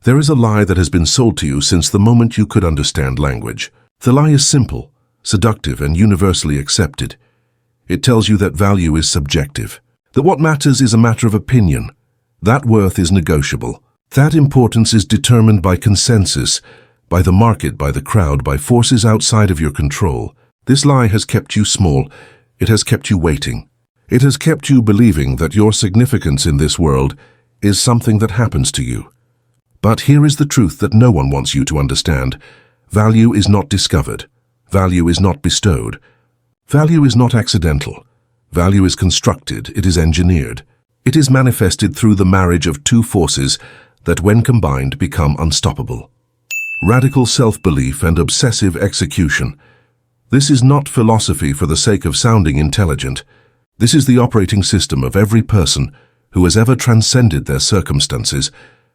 There is a lie that has been sold to you since the moment you could understand language. The lie is simple, seductive, and universally accepted. It tells you that value is subjective, that what matters is a matter of opinion, that worth is negotiable, that importance is determined by consensus, by the market, by the crowd, by forces outside of your control. This lie has kept you small. It has kept you waiting. It has kept you believing that your significance in this world is something that happens to you. But here is the truth that no one wants you to understand. Value is not discovered. Value is not bestowed. Value is not accidental. Value is constructed. It is engineered. It is manifested through the marriage of two forces that, when combined, become unstoppable. Radical self-belief and obsessive execution. This is not philosophy for the sake of sounding intelligent. This is the operating system of every person who has ever transcended their circumstances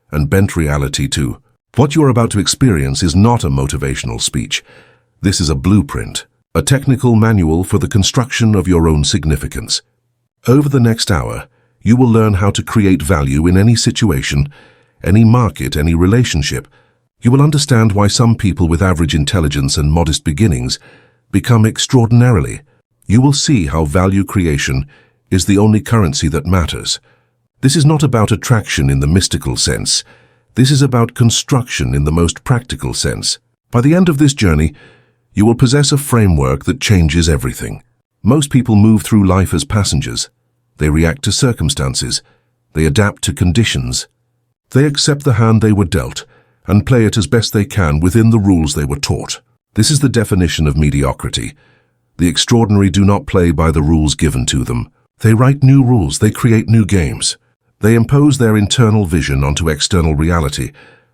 and bent reality to. What you are about to experience is not a motivational speech. This is a blueprint, a technical manual for the construction of your own significance. Over the next hour, you will learn how to create value in any situation, any market, any relationship. You will understand why some people with average intelligence and modest beginnings become extraordinarily. You will see how value creation is the only currency that matters. This is not about attraction in the mystical sense. This is about construction in the most practical sense. By the end of this journey, you will possess a framework that changes everything. Most people move through life as passengers. They react to circumstances. They adapt to conditions. They accept the hand they were dealt and play it as best they can within the rules they were taught. This is the definition of mediocrity. The extraordinary do not play by the rules given to them. They write new rules. They create new games. They impose their internal vision onto external reality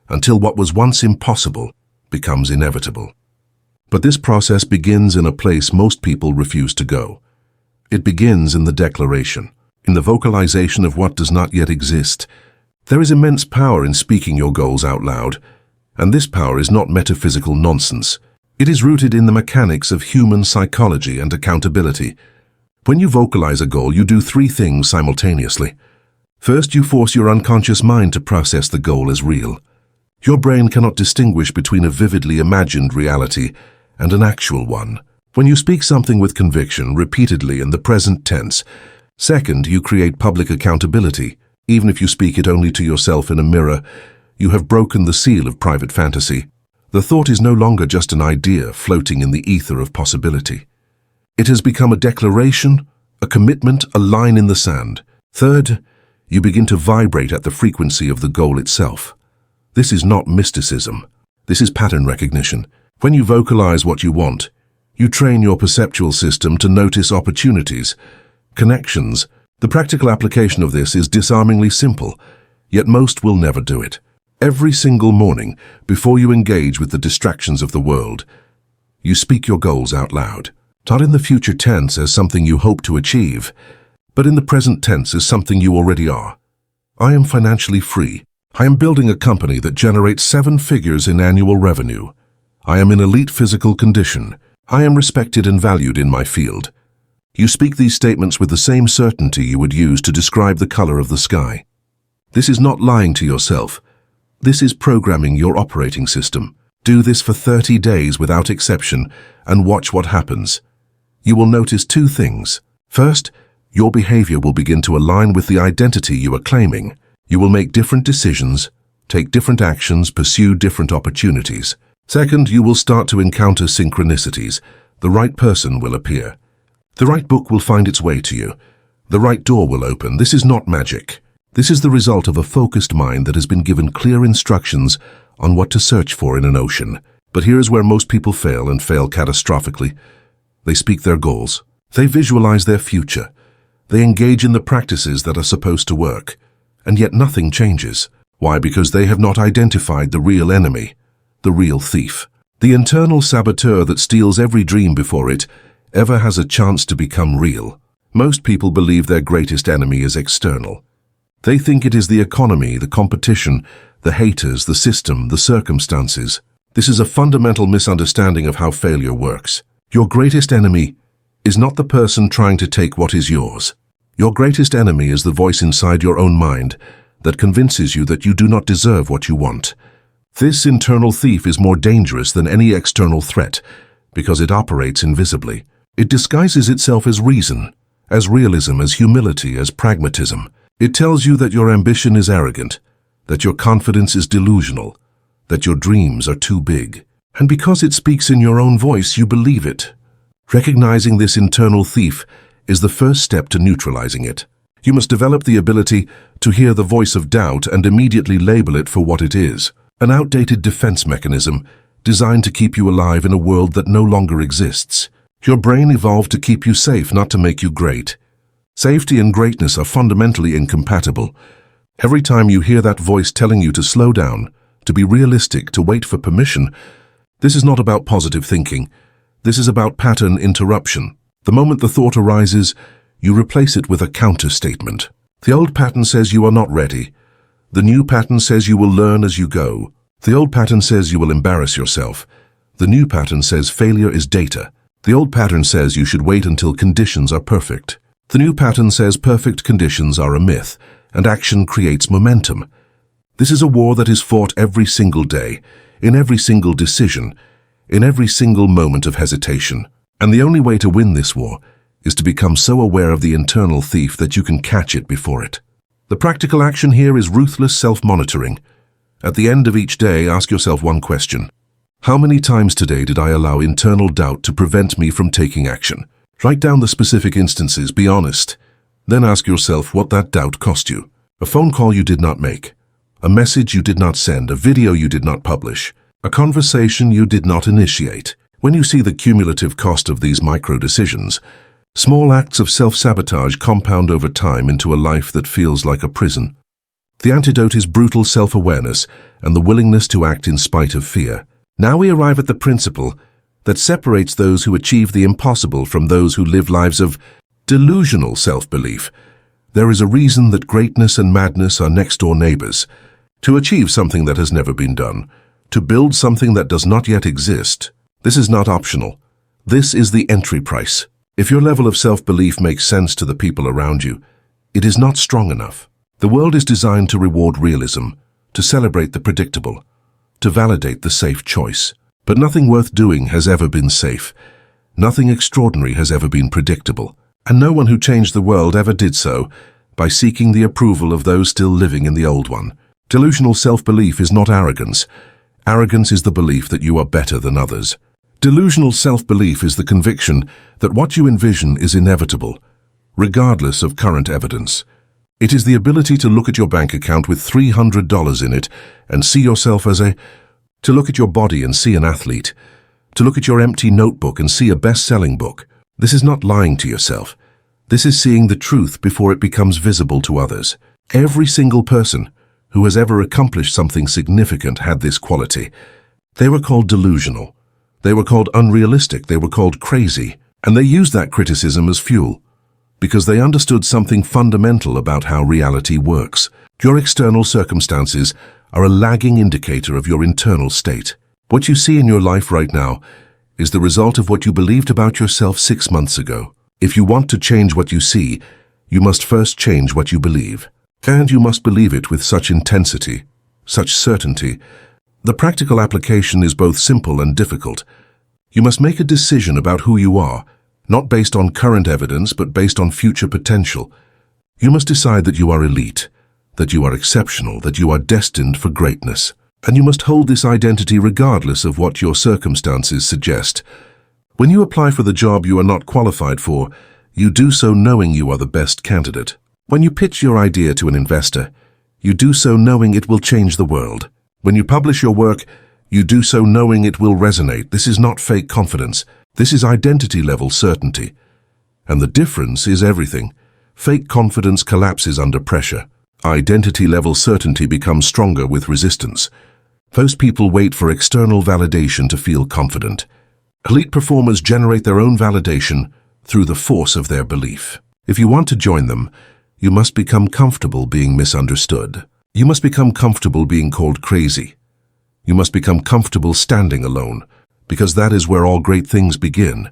until what was once impossible becomes inevitable. But this process begins in a place most people refuse to go. It begins in the declaration, in the vocalization of what does not yet exist. There is immense power in speaking your goals out loud, and this power is not metaphysical nonsense. It is rooted in the mechanics of human psychology and accountability. When you vocalize a goal, you do three things simultaneously. First, you force your unconscious mind to process the goal as real. Your brain cannot distinguish between a vividly imagined reality and an actual one. When you speak something with conviction, repeatedly in the present tense. Second, you create public accountability. Even if you speak it only to yourself in a mirror, you have broken the seal of private fantasy. The thought is no longer just an idea floating in the ether of possibility. It has become a declaration, a commitment, a line in the sand. Third, you begin to vibrate at the frequency of the goal itself. This is not mysticism. This is pattern recognition. When you vocalize what you want, you train your perceptual system to notice opportunities, connections. The practical application of this is disarmingly simple, yet most will never do it. Every single morning, before you engage with the distractions of the world, you speak your goals out loud, not in the future tense as something you hope to achieve, but in the present tense as something you already are. I am financially free. I am building a company that generates 7 figures in annual revenue. I am in elite physical condition. I am respected and valued in my field. You speak these statements with the same certainty you would use to describe the color of the sky. This is not lying to yourself. This is programming your operating system. Do this for 30 days without exception and watch what happens. You will notice 2 things. First, your behavior will begin to align with the identity you are claiming. You will make different decisions, take different actions, pursue different opportunities. Second, you will start to encounter synchronicities. The right person will appear. The right book will find its way to you. The right door will open. This is not magic. This is the result of a focused mind that has been given clear instructions on what to search for in an ocean. But here is where most people fail, and fail catastrophically. They speak their goals. They visualize their future. They engage in the practices that are supposed to work. And yet nothing changes. Why? Because they have not identified the real enemy, the real thief. The internal saboteur that steals every dream before it ever has a chance to become real. Most people believe their greatest enemy is external. They think it is the economy, the competition, the haters, the system, the circumstances. This is a fundamental misunderstanding of how failure works. Your greatest enemy is not the person trying to take what is yours. Your greatest enemy is the voice inside your own mind that convinces you that you do not deserve what you want. This internal thief is more dangerous than any external threat because it operates invisibly. It disguises itself as reason, as realism, as humility, as pragmatism. It tells you that your ambition is arrogant, that your confidence is delusional, that your dreams are too big. And because it speaks in your own voice, you believe it. Recognizing this internal thief is the first step to neutralizing it. You must develop the ability to hear the voice of doubt and immediately label it for what it is, an outdated defense mechanism designed to keep you alive in a world that no longer exists. Your brain evolved to keep you safe, not to make you great. Safety and greatness are fundamentally incompatible. Every time you hear that voice telling you to slow down, to be realistic, to wait for permission, this is not about positive thinking. This is about pattern interruption. The moment the thought arises, you replace it with a counter-statement. The old pattern says you are not ready. The new pattern says you will learn as you go. The old pattern says you will embarrass yourself. The new pattern says failure is data. The old pattern says you should wait until conditions are perfect. The new pattern says perfect conditions are a myth, and action creates momentum. This is a war that is fought every single day, in every single decision, in every single moment of hesitation. And the only way to win this war is to become so aware of the internal thief that you can catch it before it. The practical action here is ruthless self-monitoring. At the end of each day, ask yourself one question. How many times today did I allow internal doubt to prevent me from taking action? Write down the specific instances, be honest. Then ask yourself what that doubt cost you. A phone call you did not make, a message you did not send, a video you did not publish, a conversation you did not initiate. When you see the cumulative cost of these micro-decisions, small acts of self-sabotage compound over time into a life that feels like a prison. The antidote is brutal self-awareness and the willingness to act in spite of fear. Now we arrive at the principle that separates those who achieve the impossible from those who live lives of delusional self-belief. There is a reason that greatness and madness are next-door neighbors. To achieve something that has never been done, to build something that does not yet exist, this is not optional. This is the entry price. If your level of self-belief makes sense to the people around you, it is not strong enough. The world is designed to reward realism, to celebrate the predictable, to validate the safe choice. But nothing worth doing has ever been safe. Nothing extraordinary has ever been predictable. And no one who changed the world ever did so by seeking the approval of those still living in the old one. Delusional self-belief is not arrogance. Arrogance is the belief that you are better than others. Delusional self-belief is the conviction that what you envision is inevitable, regardless of current evidence. It is the ability to look at your bank account with $300 in it and see yourself as to look at your body and see an athlete, to look at your empty notebook and see a best-selling book. This is not lying to yourself. This is seeing the truth before it becomes visible to others. Every single person who has ever accomplished something significant had this quality. They were called delusional. They were called unrealistic. They were called crazy. And they used that criticism as fuel, because they understood something fundamental about how reality works. Your external circumstances are a lagging indicator of your internal state. What you see in your life right now is the result of what you believed about yourself 6 months ago. If you want to change what you see, you must first change what you believe. And you must believe it with such intensity, such certainty. The practical application is both simple and difficult. You must make a decision about who you are, not based on current evidence, but based on future potential. You must decide that you are elite, that you are exceptional, that you are destined for greatness. And you must hold this identity regardless of what your circumstances suggest. When you apply for the job you are not qualified for, you do so knowing you are the best candidate. When you pitch your idea to an investor, you do so knowing it will change the world. When you publish your work, you do so knowing it will resonate. This is not fake confidence. This is identity-level certainty. And the difference is everything. Fake confidence collapses under pressure. Identity-level certainty becomes stronger with resistance. Most people wait for external validation to feel confident. Elite performers generate their own validation through the force of their belief. If you want to join them, you must become comfortable being misunderstood. You must become comfortable being called crazy. You must become comfortable standing alone, because that is where all great things begin.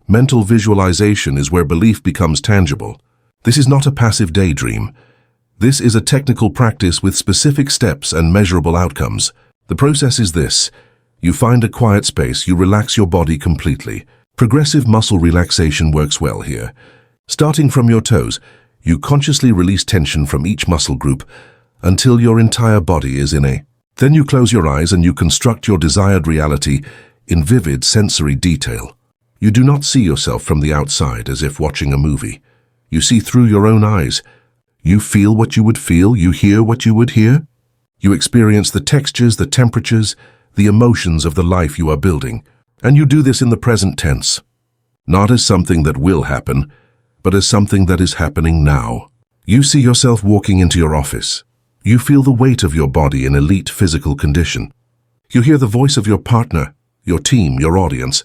Mental visualization is where belief becomes tangible. This is not a passive daydream. This is a technical practice with specific steps and measurable outcomes. The process is this. You find a quiet space, you relax your body completely. Progressive muscle relaxation works well here. Starting from your toes, you consciously release tension from each muscle group until your entire body is in a. Then you close your eyes and you construct your desired reality in vivid sensory detail. You do not see yourself from the outside as if watching a movie. You see through your own eyes. You feel what you would feel, you hear what you would hear. You experience the textures, the temperatures, the emotions of the life you are building. And you do this in the present tense. Not as something that will happen, but as something that is happening now. You see yourself walking into your office. You feel the weight of your body in elite physical condition. You hear the voice of your partner, your team, your audience.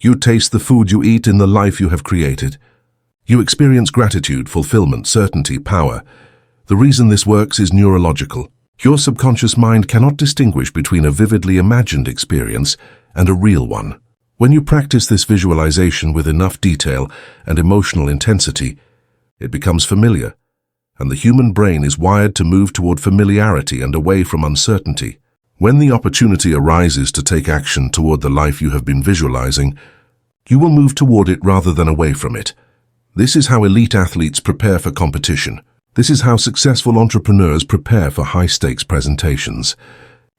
You taste the food you eat in the life you have created. You experience gratitude, fulfillment, certainty, power. The reason this works is neurological. Your subconscious mind cannot distinguish between a vividly imagined experience and a real one. When you practice this visualization with enough detail and emotional intensity, it becomes familiar, and the human brain is wired to move toward familiarity and away from uncertainty. When the opportunity arises to take action toward the life you have been visualizing, you will move toward it rather than away from it. This is how elite athletes prepare for competition. This is how successful entrepreneurs prepare for high-stakes presentations.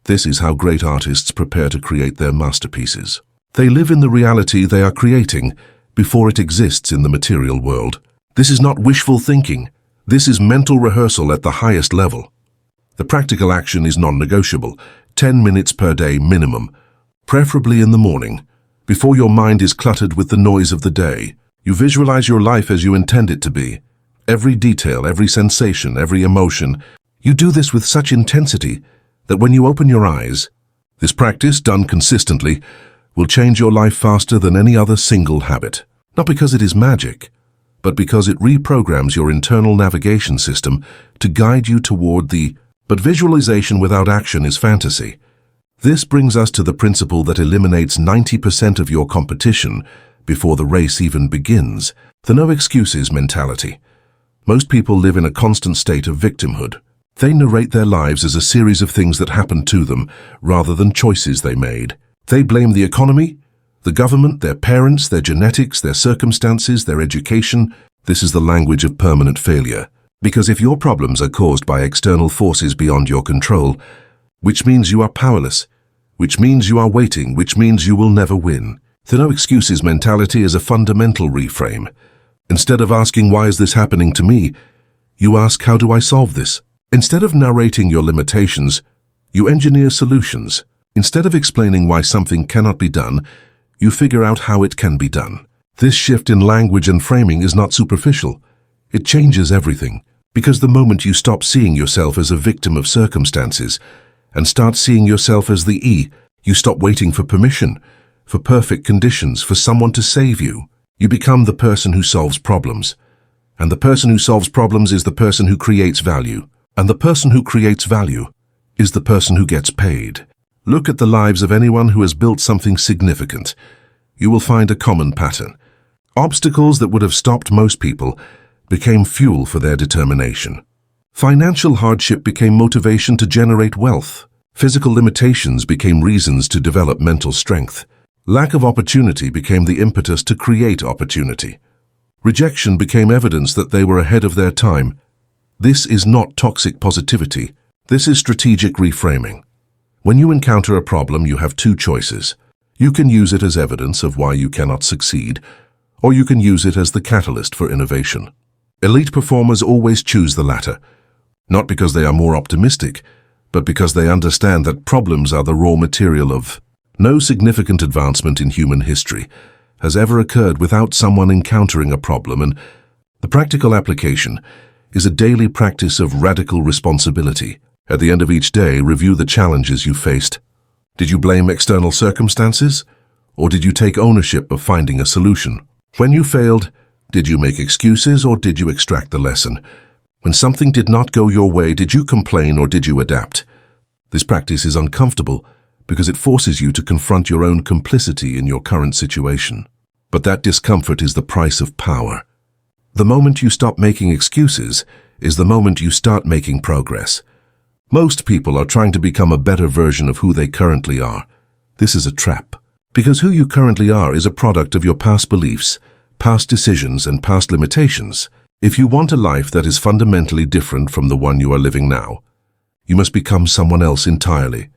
This is how great artists prepare to create their masterpieces. They live in the reality they are creating before it exists in the material world. This is not wishful thinking. This is mental rehearsal at the highest level. The practical action is non-negotiable, 10 minutes per day minimum, preferably in the morning, before your mind is cluttered with the noise of the day. You visualize your life as you intend it to be. Every detail, every sensation, every emotion. You do this with such intensity that when you open your eyes, this practice, done consistently, will change your life faster than any other single habit. Not because it is magic, but because it reprograms your internal navigation system to guide you toward the. But visualization without action is fantasy. This brings us to the principle that eliminates 90% of your competition before the race even begins, the no excuses mentality. Most people live in a constant state of victimhood. They narrate their lives as a series of things that happened to them rather than choices they made. They blame the economy, the government, their parents, their genetics, their circumstances, their education. This is the language of permanent failure. Because if your problems are caused by external forces beyond your control, which means you are powerless, which means you are waiting, which means you will never win. The no excuses mentality is a fundamental reframe. Instead of asking, why is this happening to me, you ask, how do I solve this? Instead of narrating your limitations, you engineer solutions. Instead of explaining why something cannot be done, you figure out how it can be done. This shift in language and framing is not superficial. It changes everything, because the moment you stop seeing yourself as a victim of circumstances and start seeing yourself as the you stop waiting for permission, for perfect conditions, for someone to save you. You become the person who solves problems. And the person who solves problems is the person who creates value. And the person who creates value is the person who gets paid. Look at the lives of anyone who has built something significant. You will find a common pattern. Obstacles that would have stopped most people became fuel for their determination. Financial hardship became motivation to generate wealth. Physical limitations became reasons to develop mental strength. Lack of opportunity became the impetus to create opportunity. Rejection became evidence that they were ahead of their time. This is not toxic positivity. This is strategic reframing. When you encounter a problem, you have two choices. You can use it as evidence of why you cannot succeed, or you can use it as the catalyst for innovation. Elite performers always choose the latter, not because they are more optimistic, but because they understand that problems are the raw material of. No significant advancement in human history has ever occurred without someone encountering a problem, and the practical application is a daily practice of radical responsibility. At the end of each day, review the challenges you faced. Did you blame external circumstances, or did you take ownership of finding a solution? When you failed, did you make excuses, or did you extract the lesson? When something did not go your way, did you complain, or did you adapt? This practice is uncomfortable because it forces you to confront your own complicity in your current situation. But that discomfort is the price of power. The moment you stop making excuses is the moment you start making progress. Most people are trying to become a better version of who they currently are. This is a trap, because who you currently are is a product of your past beliefs, past decisions, and past limitations. If you want a life that is fundamentally different from the one you are living now, you must become someone else entirely.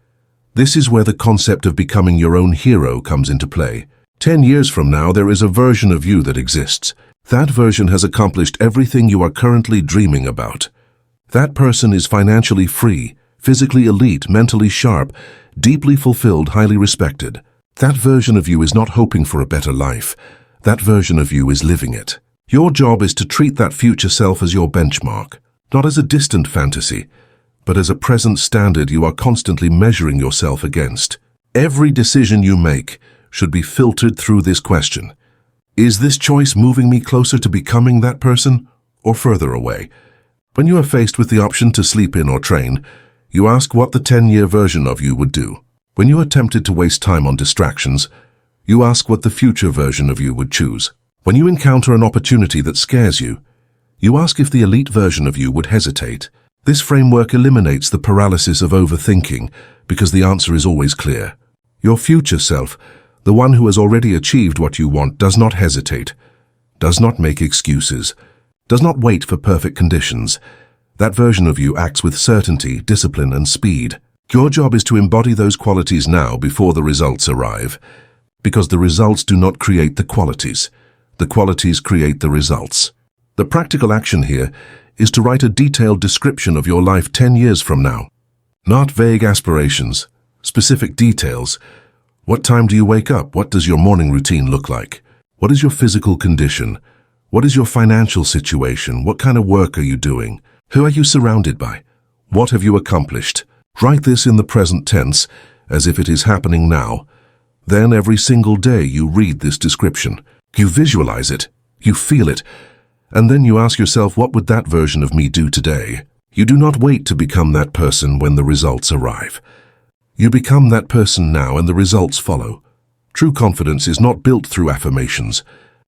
This is where the concept of becoming your own hero comes into play. 10 years from now, there is a version of you that exists. That version has accomplished everything you are currently dreaming about. That person is financially free, physically elite, mentally sharp, deeply fulfilled, highly respected. That version of you is not hoping for a better life. That version of you is living it. Your job is to treat that future self as your benchmark, not as a distant fantasy, but as a present standard you are constantly measuring yourself against. Every decision you make should be filtered through this question. Is this choice moving me closer to becoming that person, or further away? When you are faced with the option to sleep in or train, you ask what the 10-year version of you would do. When you are tempted to waste time on distractions, you ask what the future version of you would choose. When you encounter an opportunity that scares you, you ask if the elite version of you would hesitate. This framework eliminates the paralysis of overthinking because the answer is always clear. Your future self, the one who has already achieved what you want, does not hesitate, does not make excuses, does not wait for perfect conditions. That version of you acts with certainty, discipline, and speed. Your job is to embody those qualities now before the results arrive, because the results do not create the qualities. The qualities create the results. The practical action here is to write a detailed description of your life 10 years from now. Not vague aspirations, specific details. What time do you wake up? What does your morning routine look like? What is your physical condition? What is your financial situation? What kind of work are you doing? Who are you surrounded by? What have you accomplished? Write this in the present tense, as if it is happening now. Then every single day you read this description. You visualize it, you feel it, and then you ask yourself, what would that version of me do today? You do not wait to become that person when the results arrive. You become that person now and the results follow. True confidence is not built through affirmations.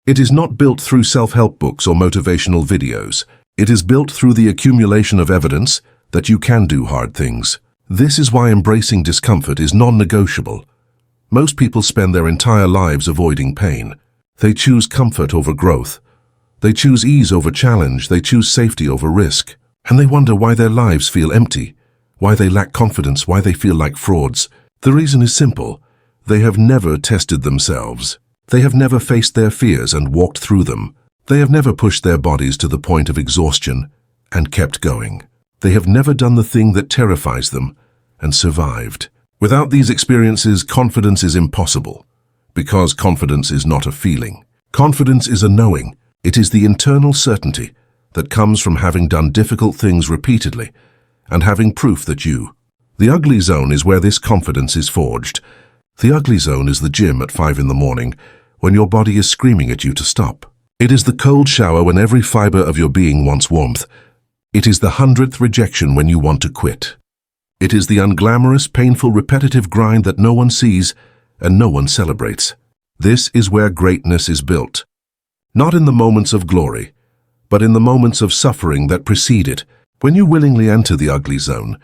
It is not built through self-help books or motivational videos. It is built through the accumulation of evidence that you can do hard things. This is why embracing discomfort is non-negotiable. Most people spend their entire lives avoiding pain. They choose comfort over growth. They choose ease over challenge. They choose safety over risk. And they wonder why their lives feel empty, why they lack confidence, why they feel like frauds. The reason is simple. They have never tested themselves. They have never faced their fears and walked through them. They have never pushed their bodies to the point of exhaustion and kept going. They have never done the thing that terrifies them and survived. Without these experiences, confidence is impossible, because confidence is not a feeling. Confidence is a knowing. It is the internal certainty that comes from having done difficult things repeatedly and having proof that The ugly zone is where this confidence is forged. The ugly zone is the gym at 5 in the morning when your body is screaming at you to stop. It is the cold shower when every fiber of your being wants warmth. It is the 100th rejection when you want to quit. It is the unglamorous, painful, repetitive grind that no one sees and no one celebrates. This is where greatness is built. Not in the moments of glory, but in the moments of suffering that precede it. When you willingly enter the ugly zone,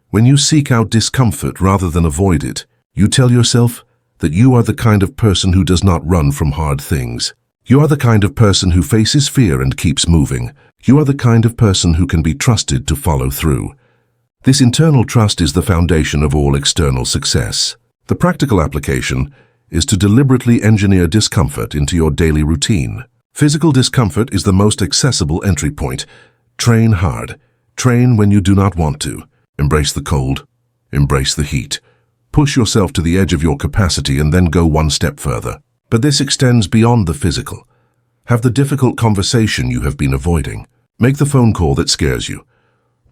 when you seek out discomfort rather than avoid it, you tell yourself that you are the kind of person who does not run from hard things. You are the kind of person who faces fear and keeps moving. You are the kind of person who can be trusted to follow through. This internal trust is the foundation of all external success. The practical application is to deliberately engineer discomfort into your daily routine. Physical discomfort is the most accessible entry point. Train hard. Train when you do not want to. Embrace the cold. Embrace the heat. Push yourself to the edge of your capacity and then go one step further. But this extends beyond the physical. Have the difficult conversation you have been avoiding. Make the phone call that scares you.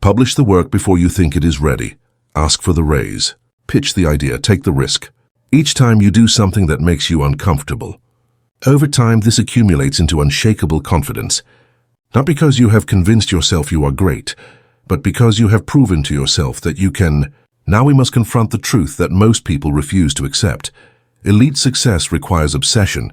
Publish the work before you think it is ready. Ask for the raise. Pitch the idea. Take the risk. Each time you do something that makes you uncomfortable. Over time, this accumulates into unshakable confidence. Not because you have convinced yourself you are great, but because you have proven to yourself that you can. Now we must confront the truth that most people refuse to accept. Elite success requires obsession.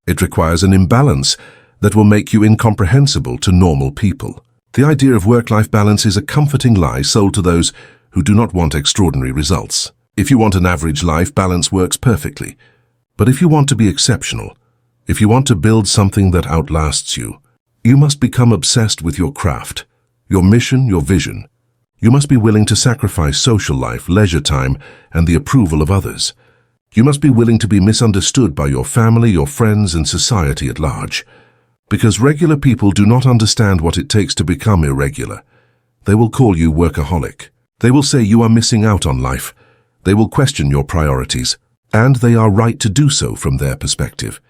It requires an imbalance that will make you incomprehensible to normal people. The idea of work-life balance is a comforting lie sold to those who do not want extraordinary results. If you want an average life, balance works perfectly. But if you want to be exceptional, if you want to build something that outlasts you, you must become obsessed with your craft, your mission, your vision. You must be willing to sacrifice social life, leisure time, and the approval of others. You must be willing to be misunderstood by your family, your friends, and society at large. Because regular people do not understand what it takes to become irregular. They will call you workaholic. They will say you are missing out on life. They will question your priorities. And they are right to do so from their perspective.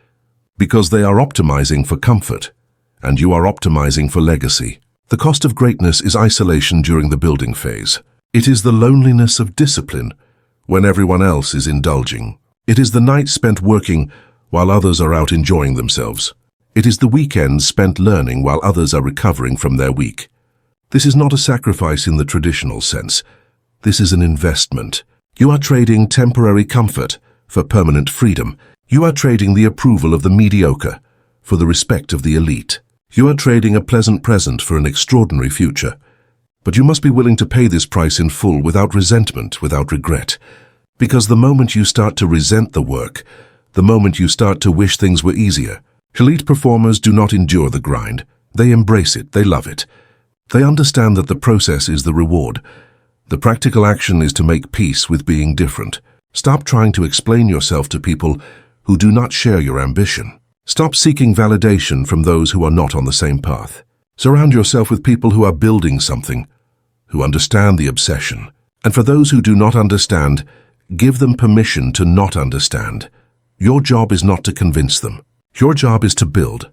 Because they are optimizing for comfort, and you are optimizing for legacy. The cost of greatness is isolation during the building phase. It is the loneliness of discipline when everyone else is indulging. It is the nights spent working while others are out enjoying themselves. It is the weekends spent learning while others are recovering from their week. This is not a sacrifice in the traditional sense. This is an investment. You are trading temporary comfort for permanent freedom. You are trading the approval of the mediocre for the respect of the elite. You are trading a pleasant present for an extraordinary future. But you must be willing to pay this price in full without resentment, without regret. Because the moment you start to resent the work, the moment you start to wish things were easier, elite performers do not endure the grind. They embrace it, they love it. They understand that the process is the reward. The practical action is to make peace with being different. Stop trying to explain yourself to people who do not share your ambition. Stop seeking validation from those who are not on the same path. Surround yourself with people who are building something, who understand the obsession. And for those who do not understand, give them permission to not understand. Your job is not to convince them. Your job is to build.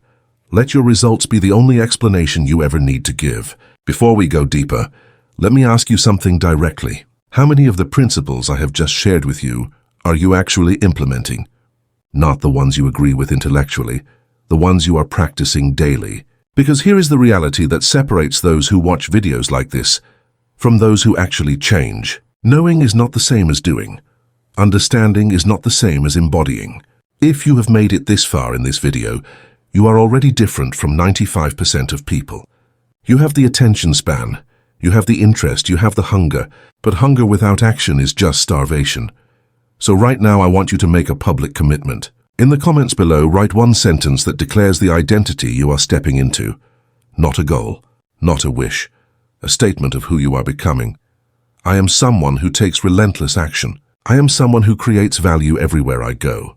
Let your results be the only explanation you ever need to give. Before we go deeper, let me ask you something directly. How many of the principles I have just shared with you are you actually implementing? Not the ones you agree with intellectually, the ones you are practicing daily. Because here is the reality that separates those who watch videos like this from those who actually change. Knowing is not the same as doing. Understanding is not the same as embodying. If you have made it this far in this video, you are already different from 95% of people. You have the attention span, you have the interest, you have the hunger, but hunger without action is just starvation. So right now I want you to make a public commitment. In the comments below, write one sentence that declares the identity you are stepping into. Not a goal, not a wish, a statement of who you are becoming. I am someone who takes relentless action. I am someone who creates value everywhere I go.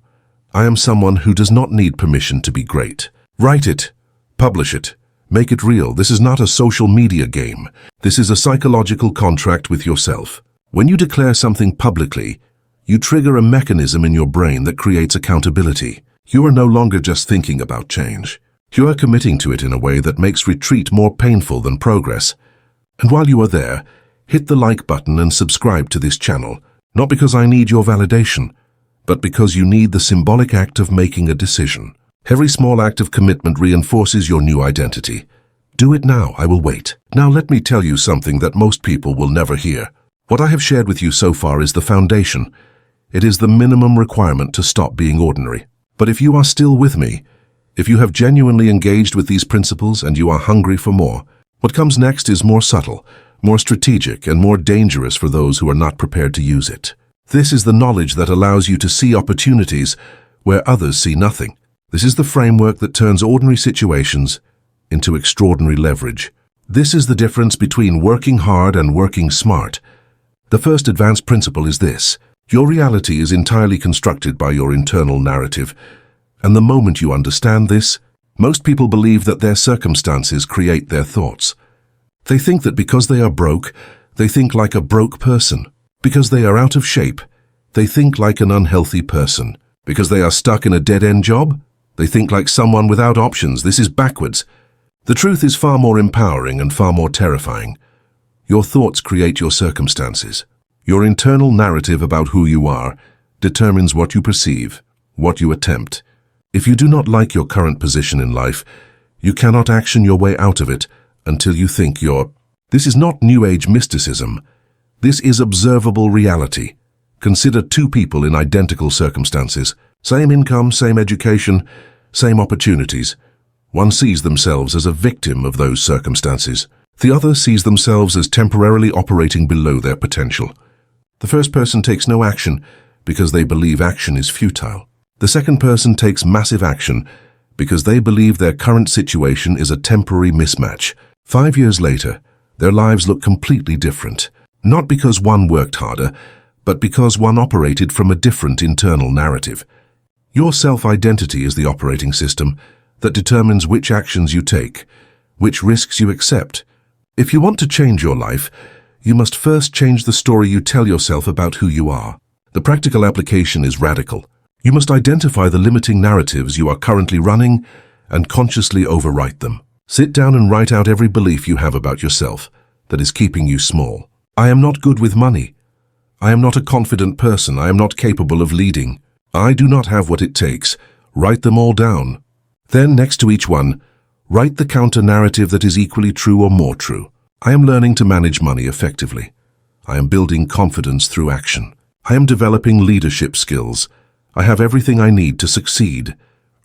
I am someone who does not need permission to be great. Write it, publish it, make it real. This is not a social media game. This is a psychological contract with yourself. When you declare something publicly, you trigger a mechanism in your brain that creates accountability. You are no longer just thinking about change. You are committing to it in a way that makes retreat more painful than progress. And while you are there, hit the like button and subscribe to this channel, not because I need your validation, but because you need the symbolic act of making a decision. Every small act of commitment reinforces your new identity. Do it now, I will wait. Now let me tell you something that most people will never hear. What I have shared with you so far is the foundation. It is the minimum requirement to stop being ordinary. But if you are still with me, if you have genuinely engaged with these principles and you are hungry for more, what comes next is more subtle, more strategic, and more dangerous for those who are not prepared to use it. This is the knowledge that allows you to see opportunities where others see nothing. This is the framework that turns ordinary situations into extraordinary leverage. This is the difference between working hard and working smart. The first advanced principle is this. Your reality is entirely constructed by your internal narrative. And the moment you understand this, most people believe that their circumstances create their thoughts. They think that because they are broke, they think like a broke person. Because they are out of shape, they think like an unhealthy person. Because they are stuck in a dead-end job, they think like someone without options. This is backwards. The truth is far more empowering and far more terrifying. Your thoughts create your circumstances. Your internal narrative about who you are determines what you perceive, what you attempt. If you do not like your current position in life, you cannot action your way out of it until you think you're... This is not New Age mysticism. This is observable reality. Consider two people in identical circumstances. Same income, same education, same opportunities. One sees themselves as a victim of those circumstances. The other sees themselves as temporarily operating below their potential. The first person takes no action because they believe action is futile. The second person takes massive action because they believe their current situation is a temporary mismatch. 5 years later, their lives look completely different. Not because one worked harder, but because one operated from a different internal narrative. Your self-identity is the operating system that determines which actions you take, which risks you accept. If you want to change your life, you must first change the story you tell yourself about who you are. The practical application is radical. You must identify the limiting narratives you are currently running and consciously overwrite them. Sit down and write out every belief you have about yourself that is keeping you small. I am not good with money. I am not a confident person. I am not capable of leading. I do not have what it takes. Write them all down. Then, next to each one, write the counter-narrative that is equally true or more true. I am learning to manage money effectively. I am building confidence through action. I am developing leadership skills. I have everything I need to succeed.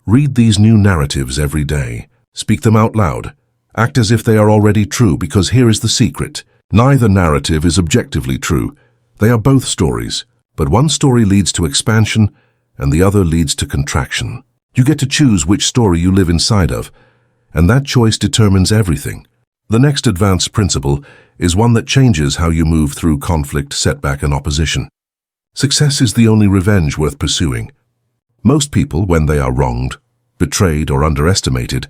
Read these new narratives every day. Speak them out loud. Act as if they are already true, because here is the secret. Neither narrative is objectively true. They are both stories, but one story leads to expansion and the other leads to contraction. You get to choose which story you live inside of, and that choice determines everything. The next advanced principle is one that changes how you move through conflict, setback, and opposition. Success is the only revenge worth pursuing. Most people, when they are wronged, betrayed, or underestimated,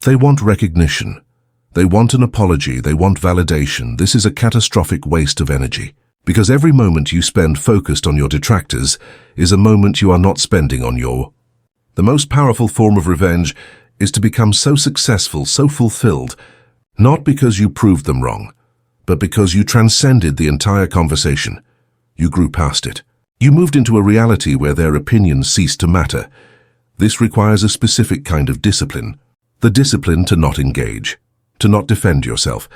they want recognition. They want an apology. They want validation. This is a catastrophic waste of energy, because every moment you spend focused on your detractors is a moment you are not spending on your. The most powerful form of revenge is to become so successful, so fulfilled, not because you proved them wrong, but because you transcended the entire conversation. You grew past it. You moved into a reality where their opinions ceased to matter. This requires a specific kind of discipline. The discipline to not engage, to not defend yourself,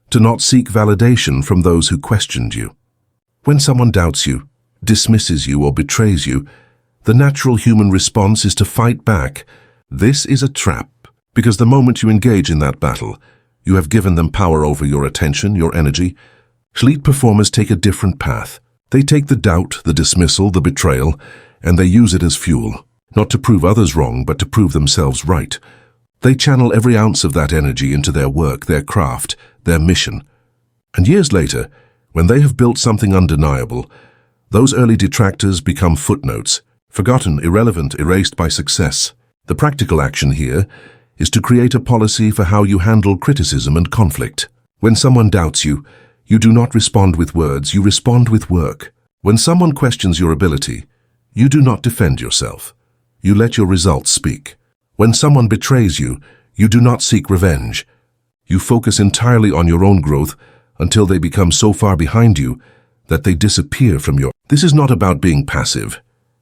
to not seek validation from those who questioned you. When someone doubts you, dismisses you, or betrays you, the natural human response is to fight back. This is a trap, because the moment you engage in that battle, you have given them power over your attention, your energy. Elite performers take a different path. They take the doubt, the dismissal, the betrayal, and they use it as fuel, not to prove others wrong, but to prove themselves right. They channel every ounce of that energy into their work, their craft, their mission. And years later, when they have built something undeniable, those early detractors become footnotes, forgotten, irrelevant, erased by success. The practical action here is to create a policy for how you handle criticism and conflict. When someone doubts you, you do not respond with words, you respond with work. When someone questions your ability, you do not defend yourself. You let your results speak. When someone betrays you, you do not seek revenge. You focus entirely on your own growth until they become so far behind you that they disappear from your. This is not about being passive.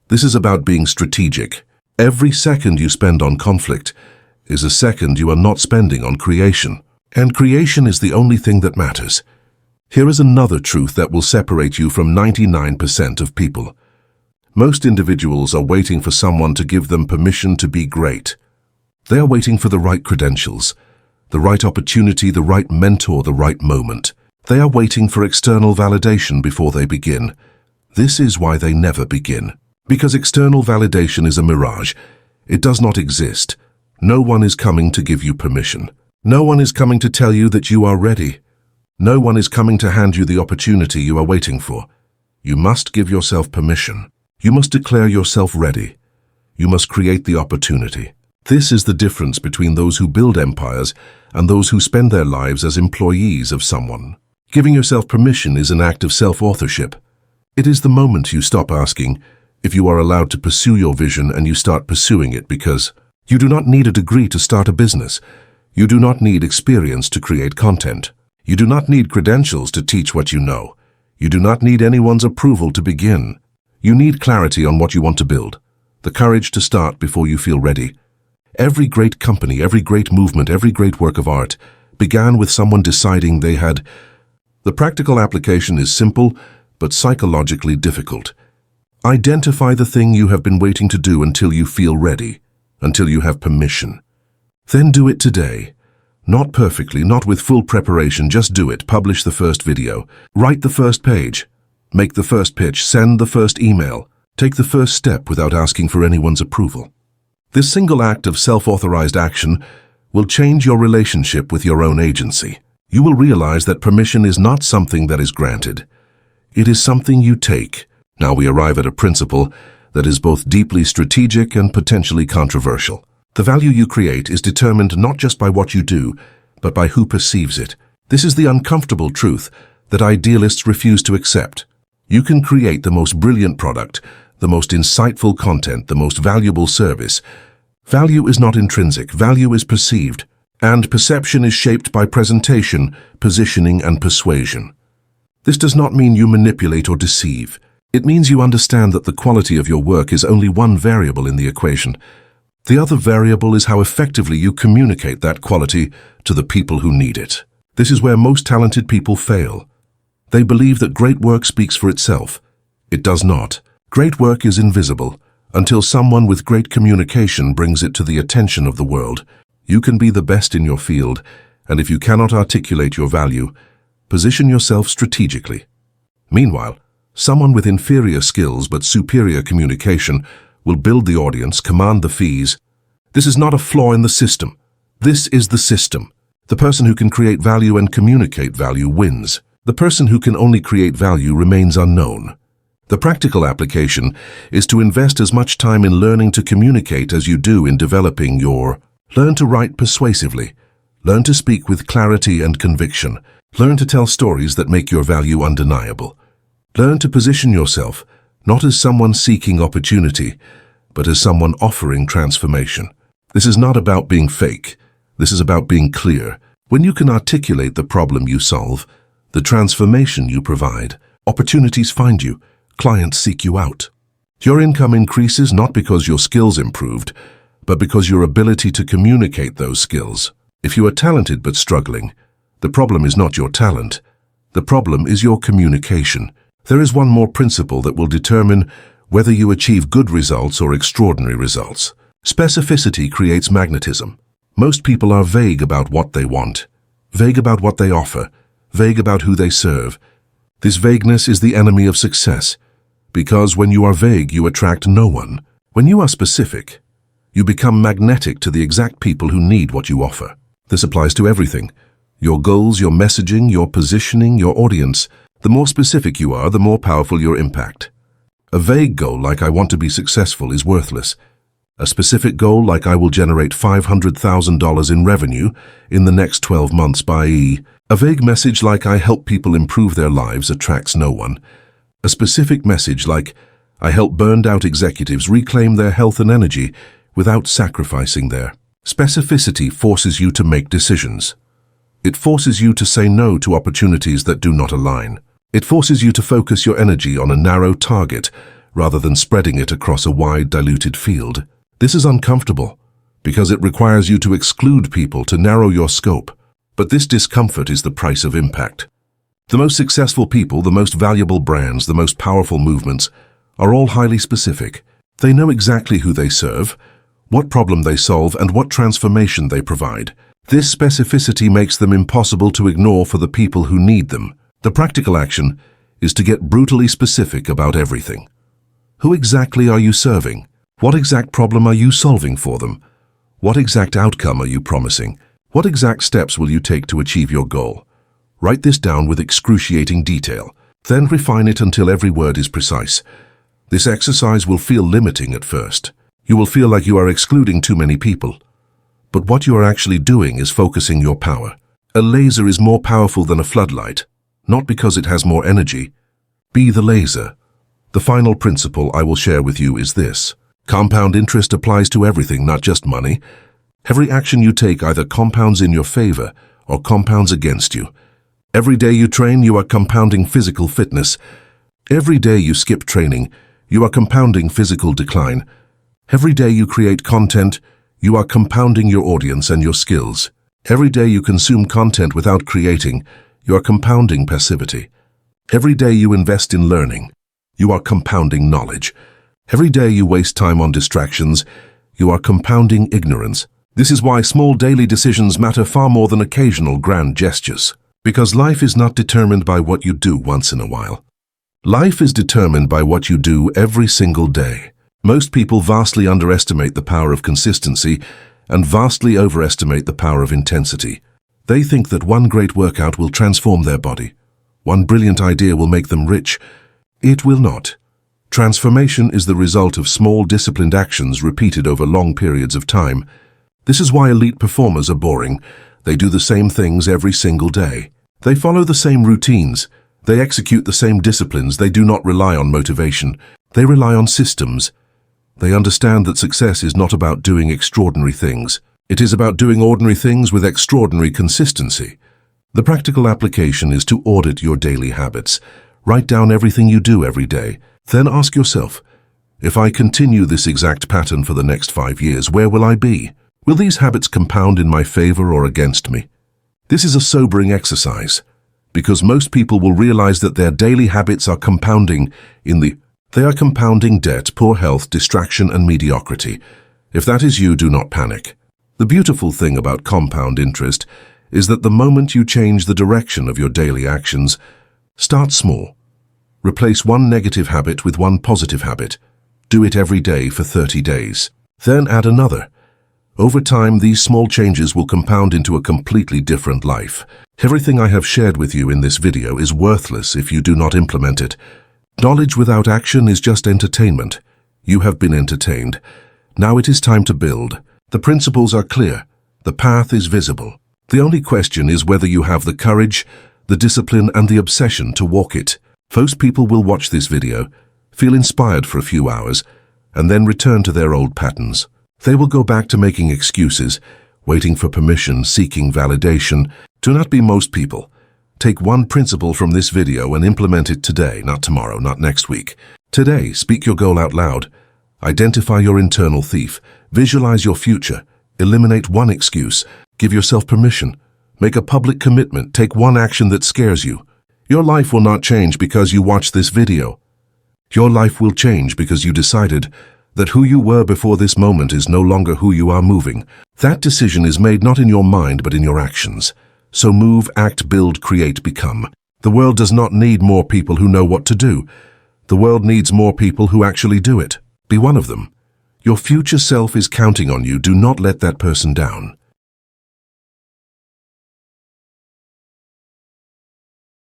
This is about being strategic. Every second you spend on conflict is a second you are not spending on creation. And creation is the only thing that matters. Here is another truth that will separate you from 99% of people. Most individuals are waiting for someone to give them permission to be great. They are waiting for the right credentials, the right opportunity, the right mentor, the right moment. They are waiting for external validation before they begin. This is why they never begin. Because external validation is a mirage. It does not exist. No one is coming to give you permission. No one is coming to tell you that you are ready. No one is coming to hand you the opportunity you are waiting for. You must give yourself permission. You must declare yourself ready. You must create the opportunity. This is the difference between those who build empires and those who spend their lives as employees of someone. Giving yourself permission is an act of self-authorship. It is the moment you stop asking if you are allowed to pursue your vision and you start pursuing it, because you do not need a degree to start a business. You do not need experience to create content. You do not need credentials to teach what you know. You do not need anyone's approval to begin. You need clarity on what you want to build, the courage to start before you feel ready. Every great company, every great movement, every great work of art began with someone deciding they had. The practical application is simple, but psychologically difficult. Identify the thing you have been waiting to do until you feel ready, until you have permission. Then do it today. Not perfectly, not with full preparation, just do it. Publish the first video. Write the first page. Make the first pitch. Send the first email. Take the first step without asking for anyone's approval. This single act of self-authorized action will change your relationship with your own agency. You will realize that permission is not something that is granted. It is something you take. Now we arrive at a principle that is both deeply strategic and potentially controversial. The value you create is determined not just by what you do, but by who perceives it. This is the uncomfortable truth that idealists refuse to accept. You can create the most brilliant product, the most insightful content, the most valuable service. Value is not intrinsic, value is perceived, and perception is shaped by presentation, positioning, and persuasion. This does not mean you manipulate or deceive. It means you understand that the quality of your work is only one variable in the equation. The other variable is how effectively you communicate that quality to the people who need it. This is where most talented people fail. They believe that great work speaks for itself. It does not. Great work is invisible until someone with great communication brings it to the attention of the world. You can be the best in your field, and if you cannot articulate your value, position yourself strategically. Meanwhile, someone with inferior skills but superior communication will build the audience, command the fees. This is not a flaw in the system. This is the system. The person who can create value and communicate value wins. The person who can only create value remains unknown. The practical application is to invest as much time in learning to communicate as you do in developing your. Learn to write persuasively. Learn to speak with clarity and conviction. Learn to tell stories that make your value undeniable. Learn to position yourself not as someone seeking opportunity, but as someone offering transformation. This is not about being fake. This is about being clear. When you can articulate the problem you solve, the transformation you provide, opportunities find you, clients seek you out. Your income increases not because your skills improved, but because your ability to communicate those skills. If you are talented but struggling, the problem is not your talent. The problem is your communication. There is one more principle that will determine whether you achieve good results or extraordinary results. Specificity creates magnetism. Most people are vague about what they want, vague about what they offer, vague about who they serve. This vagueness is the enemy of success, because when you are vague, you attract no one. When you are specific, you become magnetic to the exact people who need what you offer. This applies to everything. Your goals, your messaging, your positioning, your audience. The more specific you are, the more powerful your impact. A vague goal like I want to be successful is worthless. A specific goal like I will generate $500,000 in revenue in the next 12 months by a vague message like I help people improve their lives attracts no one. A specific message like I help burned-out executives reclaim their health and energy without sacrificing their. Specificity forces you to make decisions. It forces you to say no to opportunities that do not align. It forces you to focus your energy on a narrow target rather than spreading it across a wide, diluted field. This is uncomfortable because it requires you to exclude people to narrow your scope. But this discomfort is the price of impact. The most successful people, the most valuable brands, the most powerful movements are all highly specific. They know exactly who they serve, what problem they solve, and what transformation they provide. This specificity makes them impossible to ignore for the people who need them. The practical action is to get brutally specific about everything. Who exactly are you serving? What exact problem are you solving for them? What exact outcome are you promising? What exact steps will you take to achieve your goal? Write this down with excruciating detail. Then refine it until every word is precise. This exercise will feel limiting at first. You will feel like you are excluding too many people. But what you are actually doing is focusing your power. A laser is more powerful than a floodlight, not because it has more energy. Be the laser. The final principle I will share with you is this. Compound interest applies to everything, not just money. Every action you take either compounds in your favor or compounds against you. Every day you train, you are compounding physical fitness. Every day you skip training, you are compounding physical decline. Every day you create content, you are compounding your audience and your skills. Every day you consume content without creating, you are compounding passivity. Every day you invest in learning, you are compounding knowledge. Every day you waste time on distractions, you are compounding ignorance. This is why small daily decisions matter far more than occasional grand gestures. Because life is not determined by what you do once in a while. Life is determined by what you do every single day. Most people vastly underestimate the power of consistency and vastly overestimate the power of intensity. They think that one great workout will transform their body. One brilliant idea will make them rich. It will not. Transformation is the result of small, disciplined actions repeated over long periods of time. This is why elite performers are boring. They do the same things every single day. They follow the same routines. They execute the same disciplines. They do not rely on motivation. They rely on systems. They understand that success is not about doing extraordinary things. It is about doing ordinary things with extraordinary consistency. The practical application is to audit your daily habits. Write down everything you do every day. Then ask yourself, if I continue this exact pattern for the next 5 years, where will I be? Will these habits compound in my favor or against me? This is a sobering exercise, because most people will realize that their daily habits are compounding They are compounding debt, poor health, distraction, and mediocrity. If that is you, do not panic. The beautiful thing about compound interest is that the moment you change the direction of your daily actions, start small. Replace one negative habit with one positive habit. Do it every day for 30 days. Then add another. Over time, these small changes will compound into a completely different life. Everything I have shared with you in this video is worthless if you do not implement it. Knowledge without action is just entertainment. You have been entertained. Now it is time to build. The principles are clear. The path is visible. The only question is whether you have the courage, the discipline, and the obsession to walk it. Most people will watch this video, feel inspired for a few hours, and then return to their old patterns. They will go back to making excuses, waiting for permission, seeking validation. Do not be most people. Take one principle from this video and implement it today, not tomorrow, not next week. Today, speak your goal out loud. Identify your internal thief. Visualize your future. Eliminate one excuse. Give yourself permission. Make a public commitment. Take one action that scares you. Your life will not change because you watched this video. Your life will change because you decided that who you were before this moment is no longer who you are moving. That decision is made not in your mind but in your actions. So move, act, build, create, become. The world does not need more people who know what to do. The world needs more people who actually do it. Be one of them. Your future self is counting on you. Do not let that person down.